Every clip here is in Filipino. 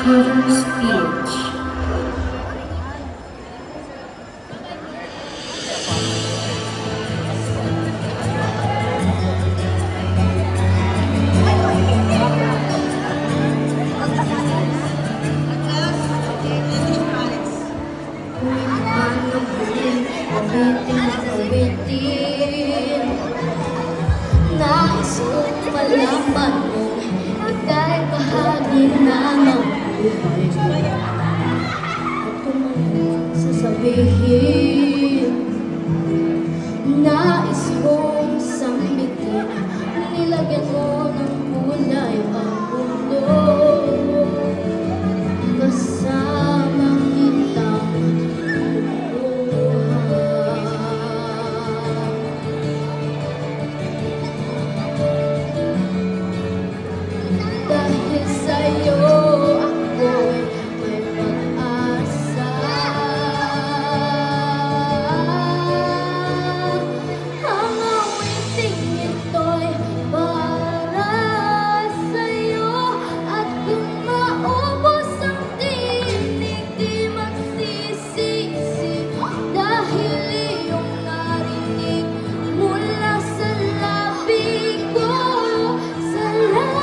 Her speech. Nais kong malaman mo, ika'y bahagi na ng buhay. At kung ano sasabihin, nais kong sambitin, nilagyan mo ng kulay ang mundo. Kasama kitang buhay. Dahil sa'yo ako'y may pag-asa. Ang awiting ito'y para sa'yo. At kung maubos ang tinig, di magsisisi. Dahil iyong narinig mula sa labi ko. Salamat,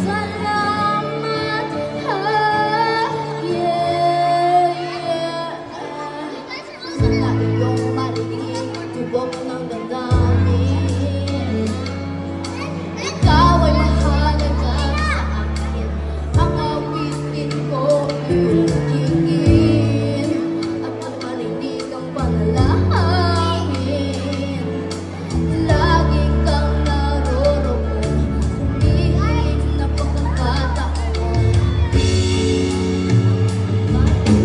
salamat, yeah. Sa iyong marinig, tubok ng damdamin. Ikaw ay mahalaga sa akin. Ang awitin ko iyong higin. At ang marinig ang panalangin. Lagi kang naroroon, humihig na pagkakataon.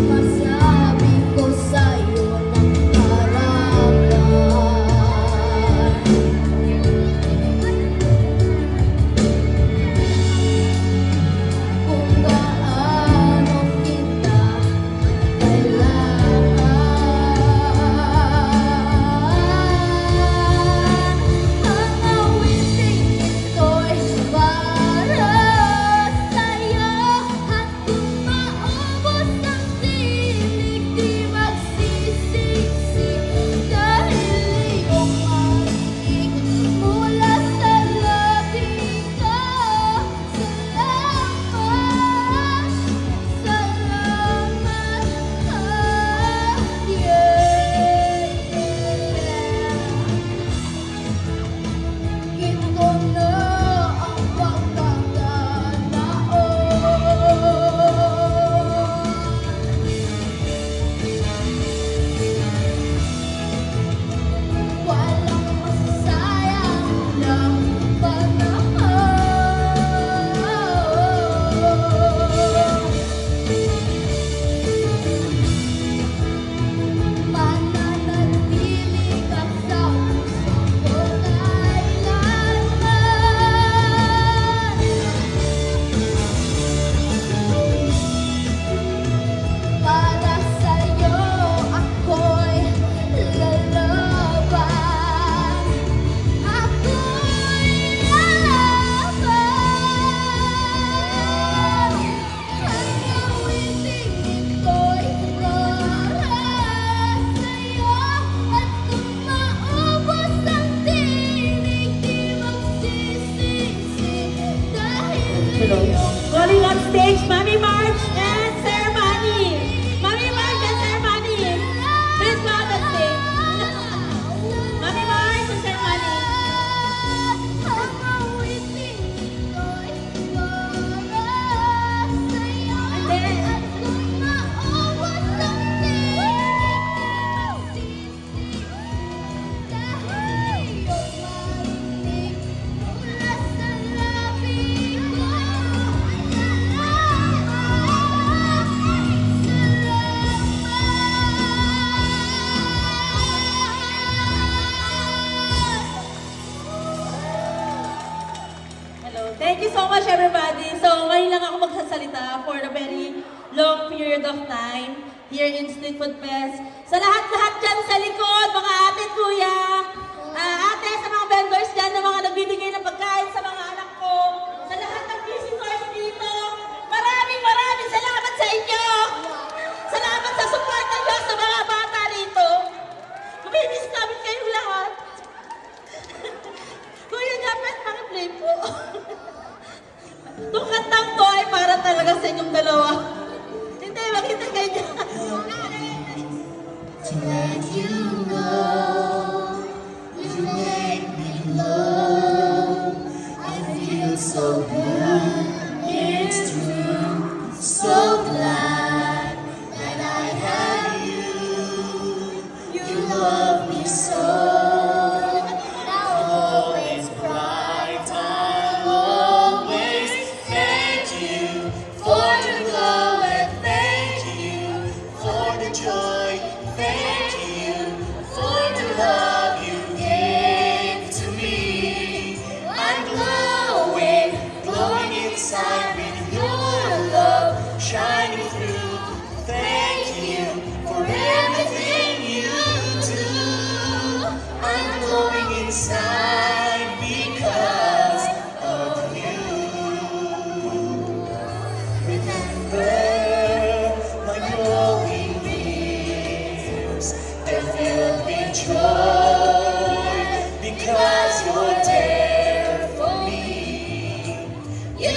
Masabi ko sa'yo ng harapan. Kung gaano kita kailangan. Ang awiting ito'y para sa'yo. At kung maubos ang tinig, di magsisisi. Dahil iyong marinig mula sa labi ko. Salamat, salamat, yeah. Ito na ang pagkakataon. Walang masasayang ng panahon. Mananatili ka sa puso ko kailanman. Para sa'yo ako'y lalaban. Ako'y lalaban. Ang awiting ito'y para sa'yo. At kung maubos ang tinig, di magsisisi. Dahil iyong Calling on stage, Mami March and Sir Manny. Mami March and Sir Manny. Please go on the stage. Mami March and Sir Manny. ang awiting ito'y para sa'yo. And then- At kung maubos ang tinig, di magsisisi. Dahil iyong marinig mula sa labi ko. Hello. Thank you so much, everybody. So, ngayon lang ako magsasalita for a very long period of time here in Street Food Fest. Sa lahat-lahat dyan sa likod, mga ate, kuya, ate, sa mga vendors dyan, na mga nagbibigay ng pagkain sa mga anak ko, sa lahat ng visitors dito, Itong kantang to ay para talaga sa inyong dalawa. Hindi, makita ganyan. To let you know, you make me love. I feel so good, it's true. So glad that I have you. You love me so. Now all is bright. I'll always thank you for the love and thank you for the joy. Thank you for the love you gave to me. I'm glowing, glowing inside with your love shining through. Thank you for everything you do. I'm glowing inside because of you. Remember my glowing years, they're filled with joy because you're there for me. You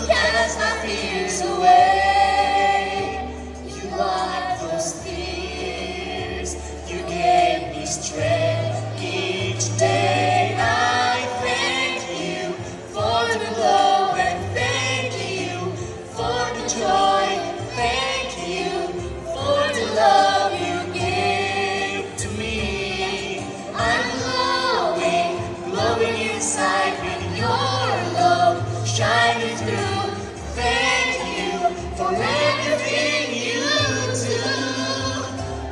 cast my fears away. You wiped those tears. You gave me strength each day. I thank you for the love and thank you for the joy. Thank you for the love you gave to me. I'm glowing, glowing inside with your love shining through. Thank you for everything you do.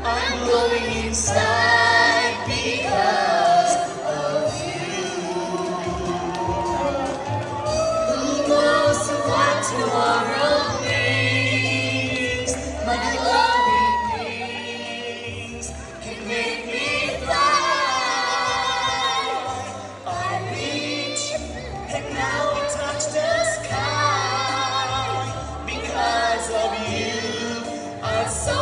I'm glowing inside because of you. Who knows what tomorrow brings? My glowing wings can make me fly. I reach and now we touch the sky. Because of you, I'm so